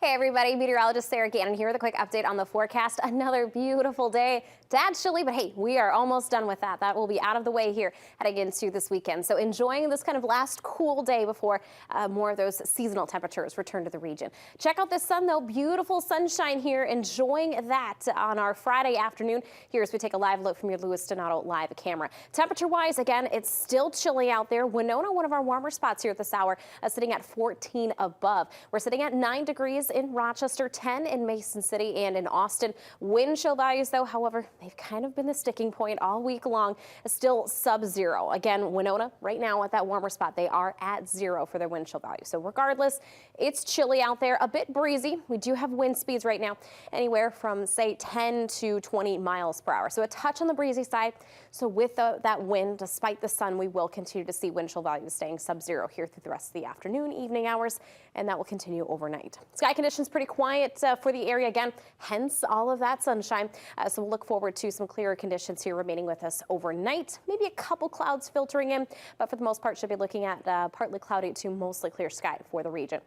Hey everybody, meteorologist Sarah Gannon here with a quick update on the forecast. Another beautiful day. Tad chilly, but hey, we are almost done with that. That will be out of the way here heading into this weekend. So enjoying this kind of last cool day before more of those seasonal temperatures return to the region. Check out the sun though, beautiful sunshine here. Enjoying that on our Friday afternoon here as we take a live look from your Louis Donato live camera. Temperature wise, again, it's still chilly out there. Winona, one of our warmer spots here at this hour, sitting at 14 above. We're sitting at 9 degrees in Rochester, 10 in Mason City and in Austin. Wind chill values, though, however, they've kind of been the sticking point all week long. Still sub-zero. Again, Winona, right now at that warmer spot, they are at 0 for their wind chill value. So regardless, it's chilly out there, a bit breezy. We do have wind speeds right now anywhere from, say, 10 to 20 miles per hour. So a touch on the breezy side. So with that wind, despite the sun, we will continue to see wind chill values staying sub-zero here through the rest of the afternoon, evening hours, and that will continue overnight. Sky conditions pretty quiet for the area again, hence all of that sunshine. So we'll look forward to some clearer conditions here remaining with us overnight. Maybe a couple clouds filtering in, but for the most part should be looking at partly cloudy to mostly clear sky for the region.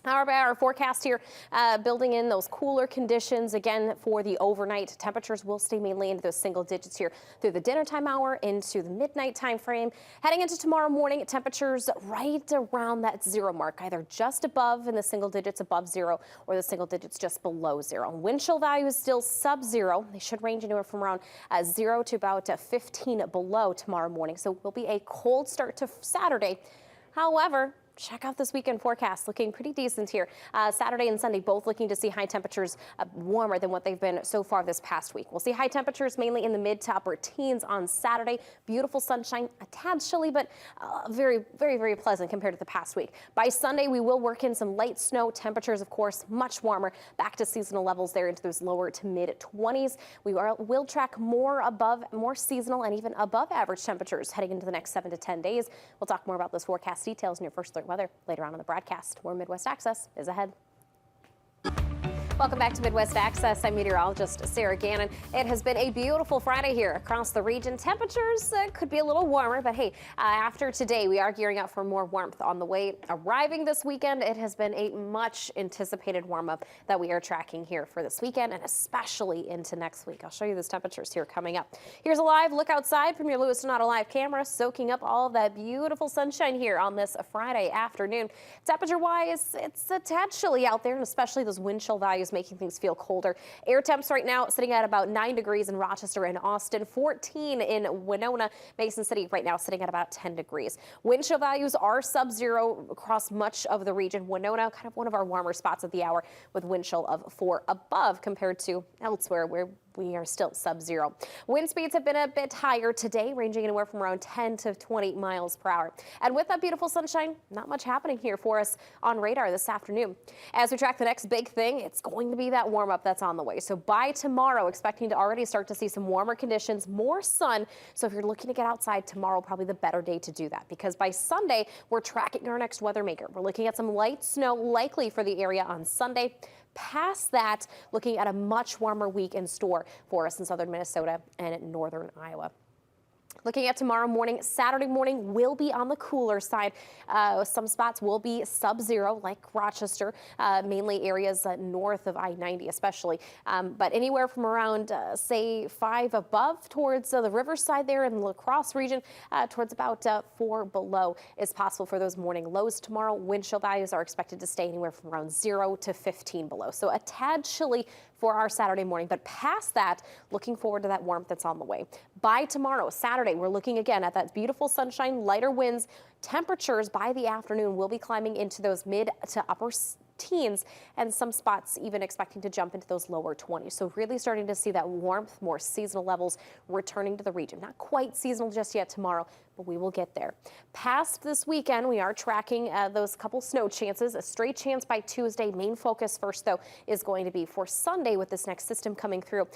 Our forecast here building in those cooler conditions again for the overnight. Temperatures will stay mainly into those single digits here through the dinner time hour into the midnight time frame. Heading into tomorrow morning, temperatures right around that 0 mark, either just above in the single digits above 0 or the single digits just below 0. Wind chill value is still sub-zero. They should range anywhere from around 0 to about 15 below tomorrow morning. So it will be a cold start to Saturday. However, check out this weekend forecast, looking pretty decent here. Saturday and Sunday both looking to see high temperatures warmer than what they've been so far this past week. We'll see high temperatures mainly in the mid to upper teens on Saturday. Beautiful sunshine, a tad chilly, but very, very, very pleasant compared to the past week. By Sunday, we will work in some light snow. Temperatures, of course, much warmer, back to seasonal levels there into those lower to mid 20s. We will track more seasonal and even above average temperatures heading into the next 7 to 10 days. We'll talk more about those forecast details in your First Alert weather later on in the broadcast. More Midwest Access is ahead. Welcome back to Midwest Access. I'm meteorologist Sarah Gannon. It has been a beautiful Friday here across the region. Temperatures could be a little warmer, but hey, after today, we are gearing up for more warmth on the way. Arriving this weekend, it has been a much anticipated warm up that we are tracking here for this weekend and especially into next week. I'll show you those temperatures here coming up. Here's a live look outside from your Louis Donato live camera, soaking up all of that beautiful sunshine here on this Friday afternoon. Temperature wise, it's a tad chilly out there, and especially those wind chill values making things feel colder. Air temps right now sitting at about 9 degrees in Rochester and Austin, 14 in Winona. Mason City right now sitting at about 10 degrees. Wind chill values are sub-zero across much of the region. Winona, kind of one of our warmer spots of the hour with wind chill of 4 above compared to elsewhere where we are still sub-zero. Wind speeds have been a bit higher today, ranging anywhere from around 10 to 20 miles per hour. And with that beautiful sunshine, not much happening here for us on radar this afternoon. As we track the next big thing, it's going to be that warm up that's on the way. So by tomorrow, expecting to already start to see some warmer conditions, more sun. So if you're looking to get outside tomorrow, probably the better day to do that, because by Sunday, we're tracking our next weather maker. We're looking at some light snow likely for the area on Sunday. Past that, looking at a much warmer week in store for us in southern Minnesota and northern Iowa. Looking at tomorrow morning, Saturday morning will be on the cooler side. Some spots will be sub-zero, like Rochester, mainly areas north of I-90 especially. But anywhere from around, say, 5 above towards the riverside there in the La Crosse region, towards about 4 below is possible for those morning lows tomorrow. Wind chill values are expected to stay anywhere from around 0 to 15 below. So a tad chilly for our Saturday morning, but past that, looking forward to that warmth that's on the way. By tomorrow, Saturday, we're looking again at that beautiful sunshine, lighter winds. Temperatures by the afternoon will be climbing into those mid to upper teens, and some spots even expecting to jump into those lower 20s. So really starting to see that warmth, more seasonal levels returning to the region. Not quite seasonal just yet tomorrow, but we will get there. Past this weekend, we are tracking those couple snow chances. A straight chance by Tuesday. Main focus first, though, is going to be for Sunday with this next system coming through,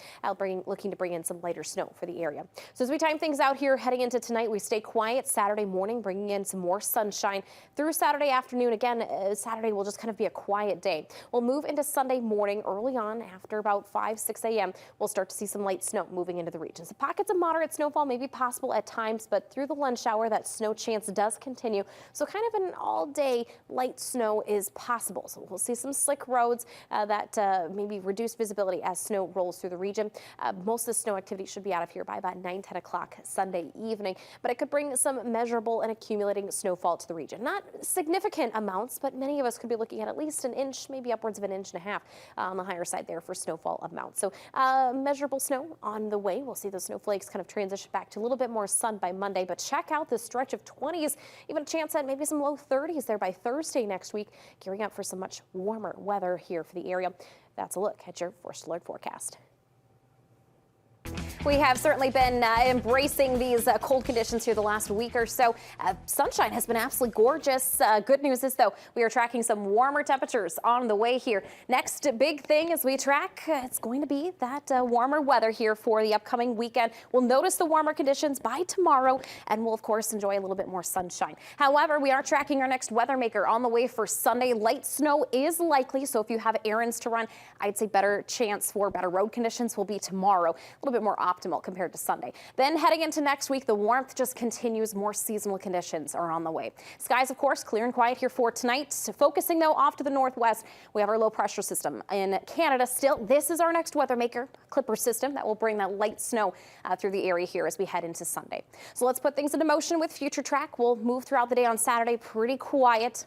looking to bring in some lighter snow for the area. So as we time things out here heading into tonight, we stay quiet Saturday morning, bringing in some more sunshine through Saturday afternoon. Again, Saturday will just kind of be a quiet day. We'll move into Sunday morning early on after about 5, 6 a.m. We'll start to see some light snow moving into the region. So pockets of moderate snowfall may be possible at times, but through the one shower. That snow chance does continue. So kind of an all-day light snow is possible. So we'll see some slick roads that maybe reduce visibility as snow rolls through the region. Most of the snow activity should be out of here by about 9-10 o'clock Sunday evening, but it could bring some measurable and accumulating snowfall to the region. Not significant amounts, but many of us could be looking at least an inch, maybe upwards of an inch and a half on the higher side there for snowfall amounts. So measurable snow on the way. We'll see the snowflakes kind of transition back to a little bit more sun by Monday, but check out this stretch of 20s, even a chance at maybe some low 30s there by Thursday next week, gearing up for some much warmer weather here for the area. That's a look at your First Alert forecast. We have certainly been embracing these cold conditions here the last week or so. Sunshine has been absolutely gorgeous. Good news is, though, we are tracking some warmer temperatures on the way here. Next big thing as we track, it's going to be that warmer weather here for the upcoming weekend. We'll notice the warmer conditions by tomorrow, and we'll, of course, enjoy a little bit more sunshine. However, we are tracking our next weather maker on the way for Sunday. Light snow is likely, so if you have errands to run, I'd say better chance for better road conditions will be tomorrow. A little bit more optimal compared to Sunday. Then heading into next week, the warmth just continues. More seasonal conditions are on the way. Skies, of course, clear and quiet here for tonight. Focusing, though, off to the northwest, we have our low pressure system in Canada still. This is our next weather maker, Clipper system, that will bring that light snow through the area here as we head into Sunday. So let's put things into motion with Future Track. We'll move throughout the day on Saturday, pretty quiet.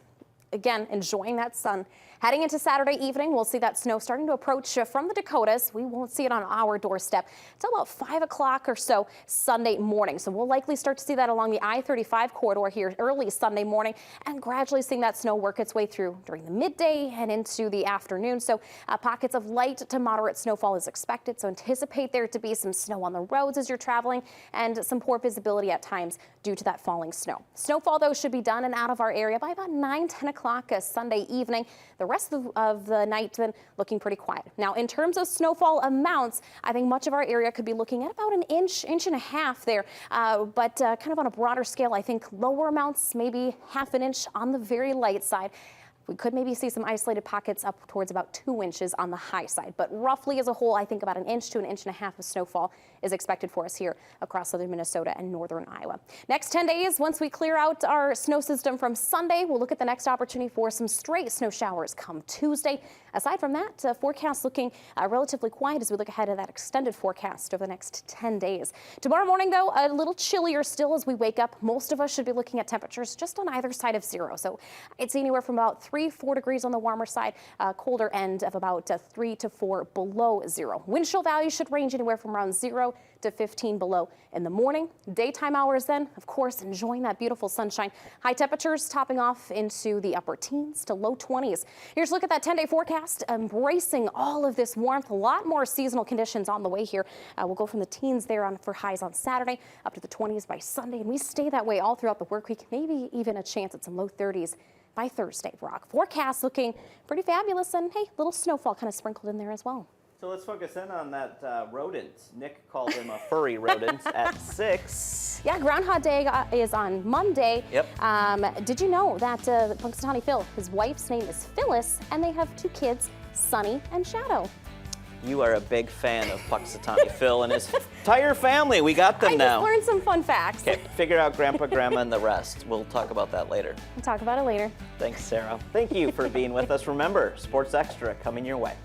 Again, enjoying that sun. Heading into Saturday evening, we'll see that snow starting to approach from the Dakotas. We won't see it on our doorstep until about 5 o'clock or so Sunday morning. So we'll likely start to see that along the I-35 corridor here early Sunday morning, and gradually seeing that snow work its way through during the midday and into the afternoon. So pockets of light to moderate snowfall is expected. So anticipate there to be some snow on the roads as you're traveling and some poor visibility at times due to that falling snow. Snowfall, though, should be done and out of our area by about 9-10 o'clock Sunday evening. The rest of the night then looking pretty quiet. Now, in terms of snowfall amounts, I think much of our area could be looking at about an inch and a half there, but kind of on a broader scale, I think lower amounts, maybe half an inch on the very light side. We could maybe see some isolated pockets up towards about 2 inches on the high side, but roughly as a whole, I think about an inch to an inch and a half of snowfall is expected for us here across southern Minnesota and northern Iowa. Next 10 days, once we clear out our snow system from Sunday, we'll look at the next opportunity for some straight snow showers come Tuesday. Aside from that, forecast looking relatively quiet as we look ahead of that extended forecast over the next 10 days. Tomorrow morning, though, a little chillier still as we wake up. Most of us should be looking at temperatures just on either side of zero. So it's anywhere from about 3-4 degrees on the warmer side, colder end of about 3 to 4 below zero. Wind chill values should range anywhere from around 0 to 15 below in the morning. Daytime hours then, of course, enjoying that beautiful sunshine. High temperatures topping off into the upper teens to low 20s. Here's a look at that 10-day forecast, embracing all of this warmth. A lot more seasonal conditions on the way here. We'll go from the teens there on for highs on Saturday up to the 20s by Sunday, and we stay that way all throughout the work week. Maybe even a chance at some low 30s by Thursday. Rock forecast looking pretty fabulous, and hey, little snowfall kind of sprinkled in there as well. So let's focus in on that rodent. Nick called him a furry rodent at 6. Yeah, Groundhog Day is on Monday. Yep. Did you know that Punxsutawney Phil, his wife's name is Phyllis, and they have 2 kids, Sunny and Shadow. You are a big fan of Punxsutawney Phil and his entire family. We got them now. I just learned some fun facts. Okay, figure out Grandpa, Grandma, and the rest. We'll talk about that later. We'll talk about it later. Thanks, Sarah. Thank you for being with us. Remember, Sports Extra coming your way.